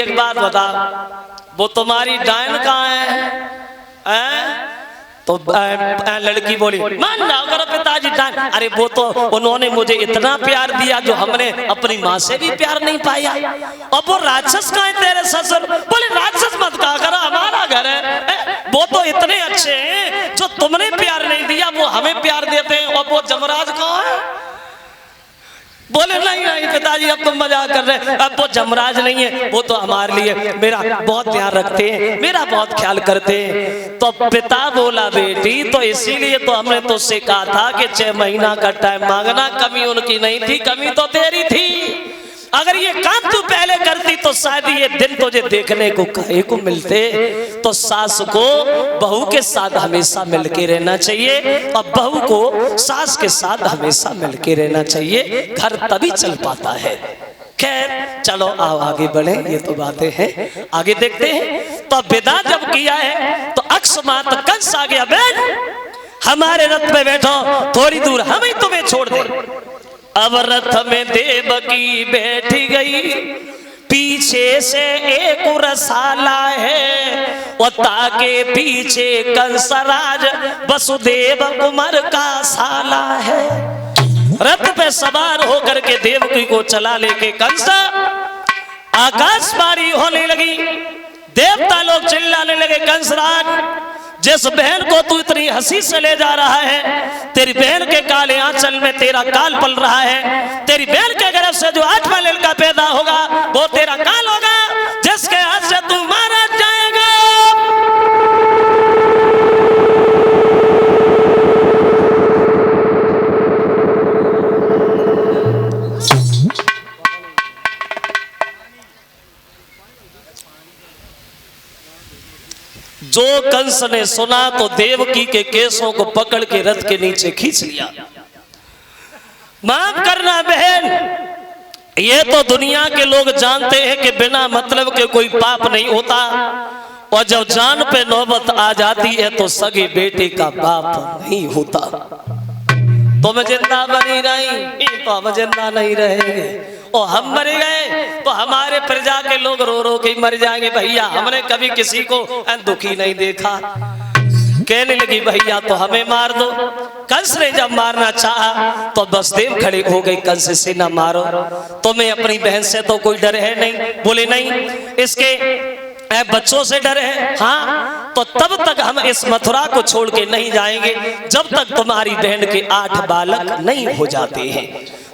एक बात बता, वो तुम्हारी डायन कहाँ है? तो लड़की बोली मान ना करो पिताजी डायन। अरे वो तो उन्होंने मुझे इतना प्यार दिया जो हमने अपनी माँ से भी प्यार नहीं पाया। और वो राक्षस कहाँ है तेरे ससुर? बोले राक्षस मत कहा करो, हमारा घर है। वो तो इतने अच्छे हैं जो तुमने प्यार नहीं दिया वो हमें प्यार देते हैं। और वो जमराज कहाँ है? बोले नहीं नहीं पिताजी अब तुम मजाक कर रहे हैं, अब वो जमराज नहीं है, वो तो हमारे लिए मेरा बहुत ध्यान रखते हैं, मेरा बहुत ख्याल करते हैं। तो पिता बोला बेटी तो इसीलिए तो हमने तुझसे कहा था कि 6 महीना का टाइम मांगना। कमी उनकी नहीं थी, कमी तो तेरी थी। अगर ये काम तू पहले करती तो शायद ये दिन तुझे देखने को कहीं को मिलते। तो सास को बहू के साथ हमेशा मिलके रहना चाहिए और बहू को सास के साथ हमेशा मिलके रहना चाहिए, घर तभी चल पाता है। खैर चलो आओ आगे बढ़े, ये तो बातें हैं, आगे देखते हैं। तो विदा जब किया है तो अकस्मात कंस आ गया, बहन हमारे रथ पे बैठो, थोड़ी दूर हम ही तुम्हें छोड़ दे। अब रथ में देवकी बैठी गई, पीछे से एक रसाला है और ताके पीछे कंसराज वसुदेव कुमार का साला है। रथ पे सवार होकर के देवकी को चला लेके कंस आकाशवाणी होने लगी। देवता लोग चिल्लाने लगे कंसराज जिस बहन को तू इतनी हंसी से ले जा रहा है, तेरी बहन के काले आंचल में तेरा काल पल रहा है। तेरी बहन के गर्भ से जो 8वां लड़का पैदा होगा वो तेरा काल होगा, जिसके हाथ से तू मारा जाएगा। जो कंस ने सुना तो देवकी के केसों को पकड़ के रथ के नीचे खींच लिया। माफ करना बहन, ये तो दुनिया के लोग जानते हैं कि बिना मतलब के कोई पाप नहीं होता, और जब जान पे नौबत आ जाती है तो सगे बेटे का बाप नहीं होता। तुम जिंदा बनी रही तो हम जिंदा नहीं रहेंगे, और हम मर गए तो हमारे प्रजा के लोग रो रो के मर जाएंगे। भैया हमने कभी किसी को दुखी नहीं देखा। कहने लगी भैया तो हमें मार दो। कंस ने जब मारना चाहा तो वसुदेव खड़े हो गए, कंस से ना मारो, तुम्हें अपनी बहन से तो कोई डर है नहीं। बोले नहीं, इसके बच्चों से डर है। हाँ तो तब तक हम इस मथुरा को छोड़ के नहीं जाएंगे जब तक तुम्हारी बहन के 8 बालक नहीं हो जाते हैं।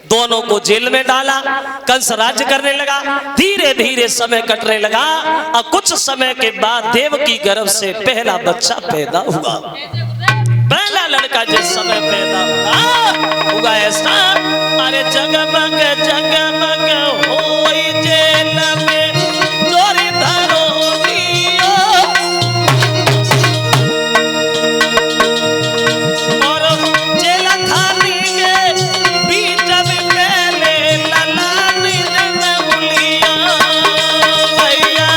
दोनों को जेल में डाला, कंस राज्य करने लगा। धीरे धीरे समय कटने लगा और कुछ समय के बाद देवकी गर्भ से पहला बच्चा पैदा हुआ। पहला लड़का जिस समय पैदा हुआ ऐसा, अरे जगमग जगमग होई जेल में चोरी धरो दियो, और जेल खानी के बीच में पहले ललानी ने उलिया भैया।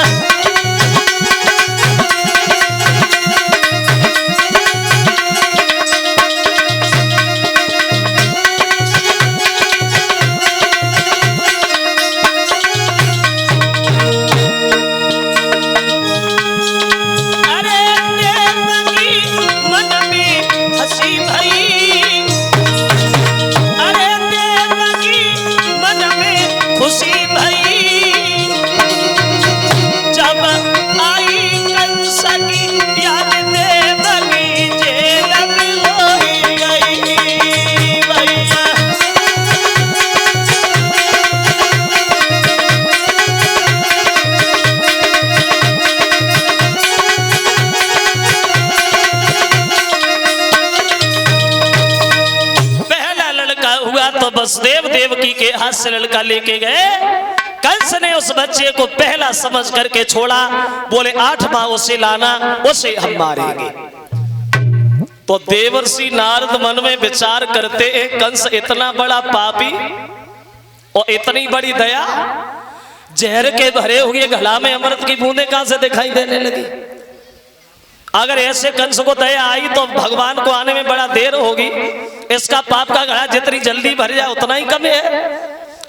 वसुदेव देवकी के हाथ से लड़का लेके गए। कंस ने उस बच्चे को पहला समझ करके छोड़ा। बोले 8 माह उसे लाना, उसे हम मारेंगे। तो देवर्षि नारद मन में विचार करते हैं कंस इतना बड़ा पापी और इतनी बड़ी दया, जहर के भरे हुए गला में अमृत की बूंदें कहां से दिखाई देने लगी। अगर ऐसे कंस को दया आई तो भगवान को आने में बड़ा देर होगी। इसका पाप का घड़ा जितनी जल्दी भर जाए उतना ही कम है।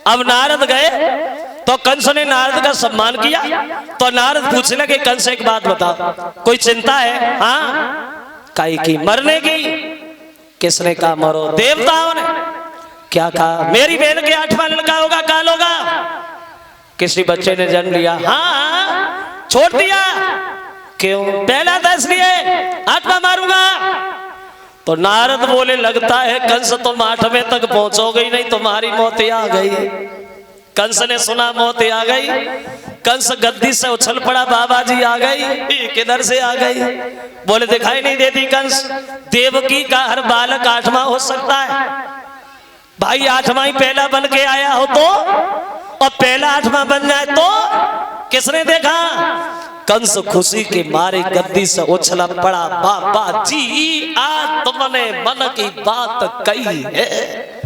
अब नारद गए तो कंस ने नारद का सम्मान किया। तो नारद पूछने लगे कंस एक बात बता, कोई चिंता है? हाँ। काई की? मरने की। किसने कहा मरो? देवताओं ने। क्या कहा? मेरी बहन के 8वां लड़का होगा, काल होगा। किसी बच्चे ने जन्म लिया, हाँ छोड़ दिया। क्यों? पहला था इसलिए 8वां मारूंगा। तो नारद बोले लगता है कंस तुम 8वें तक पहुंचोगे ही नहीं, तुम्हारी मौत आ गई। कंस ने सुना मौत आ गई, कंस गद्दी से उछल पड़ा, बाबा जी आ गई। किधर से आ गई? बोले दिखाई नहीं देती कंस। देवकी का हर बालक 8वां हो सकता है भाई, 8वां ही पहला बन के आया हो तो, और पहला 8वां बन जाए तो किसने देखा? कंस खुशी के मारे गद्दी से उछला पड़ा, बाबा जी आज तुमने मन की बात कही है,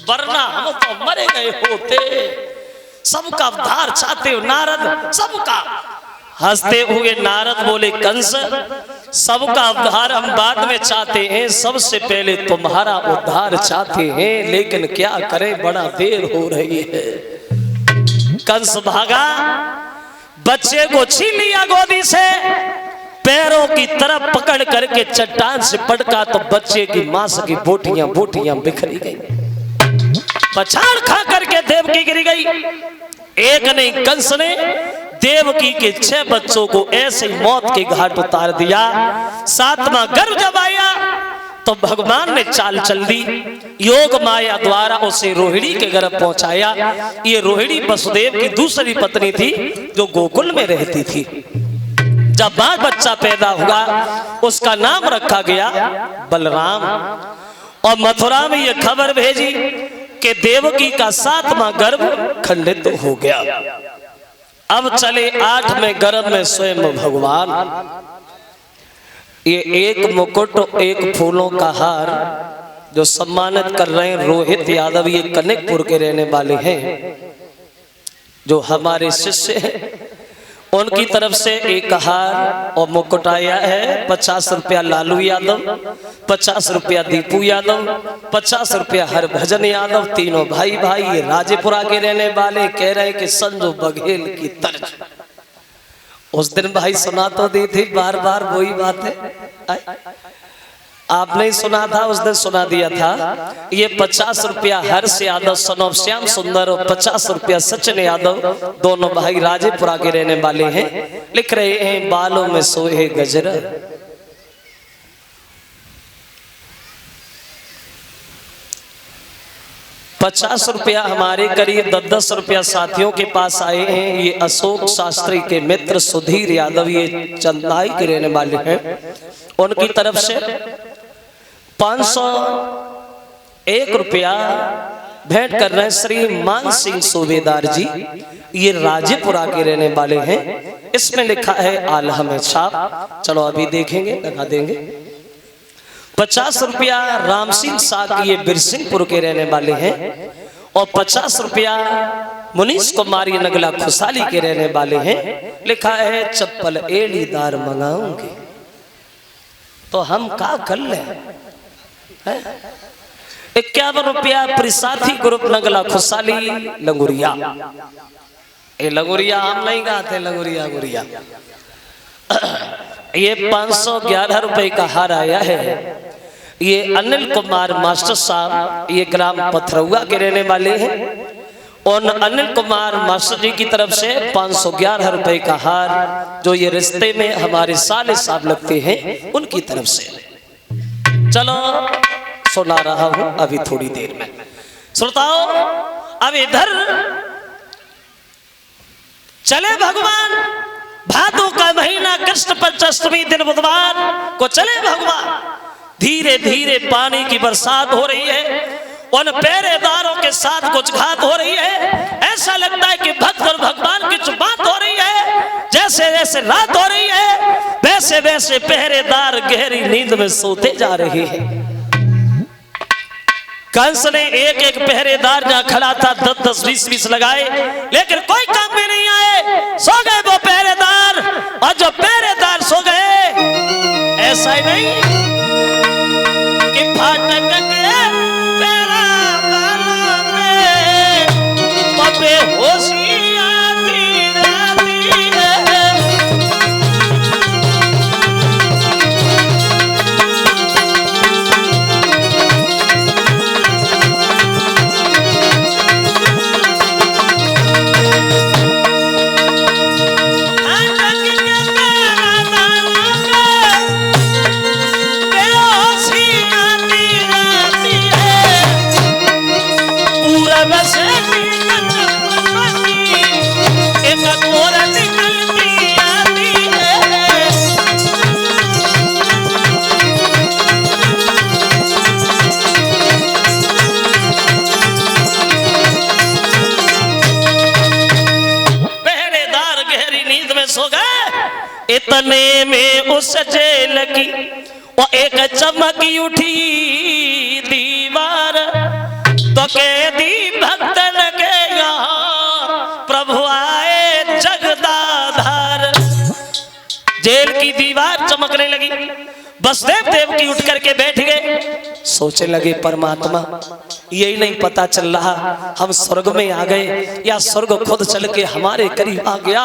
वरना हम तो मरे गए होते। सबका उद्धार चाहते हो नारद, सबका। हंसते हुए नारद बोले कंस सबका उद्धार हम बाद में चाहते हैं, सबसे पहले तुम्हारा उद्धार चाहते हैं, लेकिन क्या करें बड़ा देर हो रही है। कंस भागा, बच्चे को छीन लिया गोदी से, पैरों की तरफ पकड़ करके चट्टान से पटका तो बच्चे की मांस की बोटियां बोटियां बिखरी गई, पछाड़ खा करके देवकी गिर गई। एक नहीं कंस ने देवकी के 6 बच्चों को ऐसे मौत के घाट उतार दिया। 7वां गर्भ जब आया तो भगवान ने चाल चल दी, योग माया द्वारा उसे रोहिणी के गर्भ पहुंचाया। ये रोहिणी वसुदेव की दूसरी पत्नी थी जो गोकुल में रहती थी। जब बाल बच्चा पैदा हुआ उसका नाम रखा गया बलराम, और मथुरा में यह खबर भेजी कि देवकी का 7वां गर्भ खंडित हो गया। अब चले 8वें गर्भ में स्वयं भगवान। ये एक मुकुट एक फूलों का हार जो सम्मानित कर रहे हैं रोहित यादव, ये कनकपुर के रहने वाले हैं, जो हमारे शिष्य हैं। उनकी तरफ से एक हार और मुकुट आया है। 50 रुपया लालू यादव, 50 रुपया दीपू यादव, 50 रुपया हरभजन यादव, तीनों भाई भाई। ये राजेपुरा के रहने वाले, कह रहे कि संजू बघेल की तर्ज। उस दिन भाई सुना तो दी थी, बार बार वही बात है। आपने ही सुना था, उस दिन सुना दिया था। ये 50 रुपया हर्ष यादव सन ऑफ श्याम सुंदर और 50 रुपया सचिन यादव, दोनों भाई राजेपुरा के रहने वाले हैं। लिख रहे हैं बालों में सोए गजरा, 50 रुपया हमारे करीब 10-10 रुपया साथियों के पास आए हैं। ये अशोक शास्त्री के मित्र सुधीर यादव, ये चंदाई के रहने वाले हैं, उनकी तरफ से 501 रुपया भेंट कर रहे हैं श्री मान सिंह सूबेदार जी, ये राजेपुरा के रहने वाले हैं। इसमें लिखा है आल्हा में छाप, चलो अभी देखेंगे, लगा देंगे। 50 रुपया राम सिंह साग, ये बिरसिंहपुर के रहने वाले हैं, और 50 रुपया मुनीश कुमारी नगला खुशाली के रहने वाले हैं। लिखा है चप्पल एड़ीदार मंगाऊंगी तो हम का कर ले। 51 रुपया प्रसाथी ग्रुप नगला खुशाली लंगुरिया, ये लंगुरिया हम नहीं गाते, लंगुरिया गुरिया। ये 511 रुपए का हार आया है। ये अनिल कुमार मास्टर साहब, ये ग्राम पथरौआ के रहने वाले हैं, और अनिल कुमार मास्टर जी की तरफ से 511 रुपए का हार, जो ये रिश्ते में हमारे साले साहब लगते हैं, उनकी तरफ से। चलो सुना रहा हूं अभी थोड़ी देर में। श्रोताओं अब इधर चले भगवान, भादों का महीना कृष्ण पक्षअष्टमी दिन बुधवार को चले भगवान। धीरे धीरे पानी की बरसात हो रही है, उन पहरेदारों के साथ कुछ घात हो रही है। ऐसा लगता है कि भक्त और भगवान की बात हो रही है। जैसे जैसे रात हो रही है वैसे वैसे पहरेदार गहरी नींद में सोते जा रहे हैं। कंस ने एक एक पहरेदार जहां खड़ा था 10-10, 20-20 लगाए, लेकिन कोई काम में नहीं आए। सो गए वो पहरेदार, और जो पहरेदार सो गए, ऐसा ही नहीं कि फाटक के पैरा में बेहोशी गहरी नींद में सो गए। इतने में उस जेल की वो एक चमकी उठी दीवार, तो कैदी भक्त लगे यहाँ प्रभु आए जगदाधार। जेल की दीवार चमकने लगी। बसदेव देवकी उठ करके बैठ गए। सोचने लगे परमात्मा यही नहीं पता चल रहा हम स्वर्ग में आ गए या स्वर्ग खुद चल के हमारे करीब आ गया।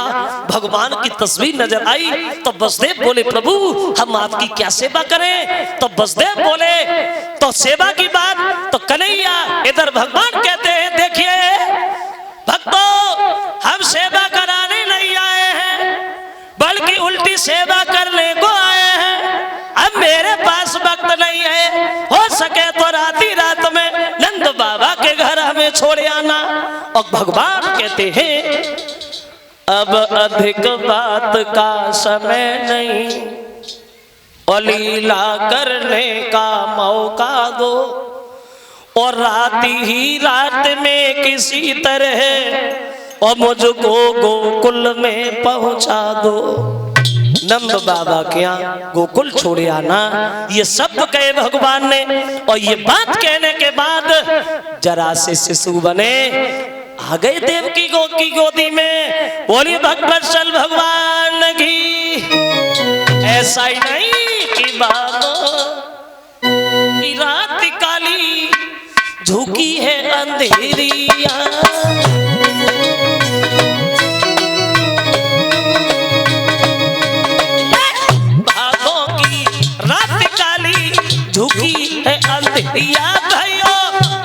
भगवान की तस्वीर नजर आई तो बसदेव बोले प्रभु हम आपकी क्या सेवा करें। तो बसदेव बोले तो सेवा की बात तो कन्हैया। इधर भगवान कहते हैं देखिए भक्तों हम सेवा कराने नहीं आए हैं बल्कि उल्टी सेवा करने को आए हैं। अब मेरे पास वक्त नहीं है, हो सके तो रात में नंद बाबा के घर हमें छोड़ आना। और भगवान कहते हैं अब अधिक बात का समय नहीं और लीला करने का मौका दो और रात ही रात में किसी तरह और मुझको गोकुल में पहुंचा दो। नंद बाबा के यहाँ गोकुल छोड़े आना ये सब कहे भगवान ने। और ये बात कहने के बाद जरा से शिशु बने आ गए देवकी की गोदी में। बोली भक्तवत्सल भगवान की। ऐसा ही नहीं कि बाबा रात काली झुकी है अंधेरिया, झुकी है अंधेरिया भयो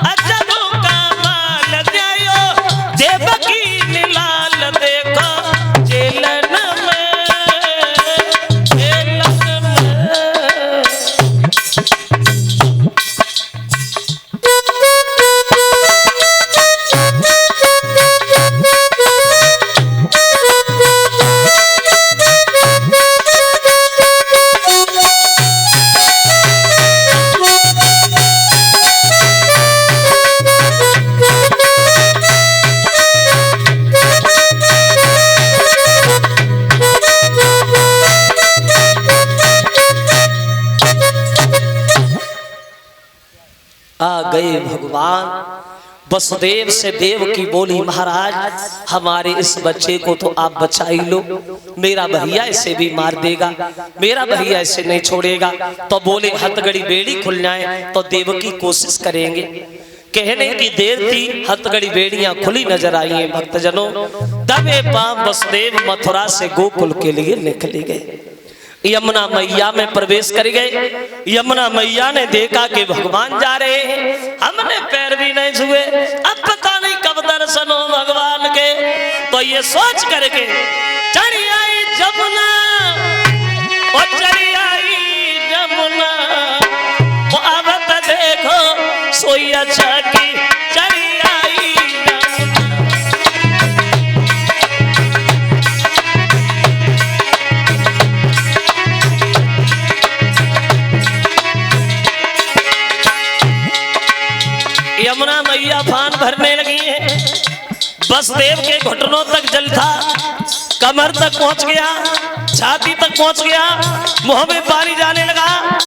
अजबो का माल जायो देवकी निलाल देखो जेलन में। आ गए भगवान। वसुदेव से देव की बोली महाराज हमारे इस बच्चे को तो आप बचा ही लो, मेरा भैया इसे भी मार देगा, मेरा भैया इसे नहीं छोड़ेगा। तो बोले हथगड़ी बेड़ी खुल जाए तो देव की कोशिश करेंगे। कहने की देर थी हथगड़ी बेड़ियां खुली नजर आई हैं। भक्तजनों दबे पांव वसुदेव मथुरा से गोकुल के लिए निकले गए। यमुना मैया में प्रवेश कर गए। यमुना मैया ने देखा कि भगवान जा रहे हैं, हमने पैर भी नहीं छुए, अब पता नहीं कब दर्शन हो भगवान के। तो ये सोच करके चली आई जमुना और चली आई जमुना वो अब तो देखो सोई अच्छा की चली आई यमुना मैया फान भरने लगी है। बसदेव के घुटनों तक जल था, कमर तक पहुंच गया, छाती तक पहुंच गया, मुंह में पानी जाने लगा।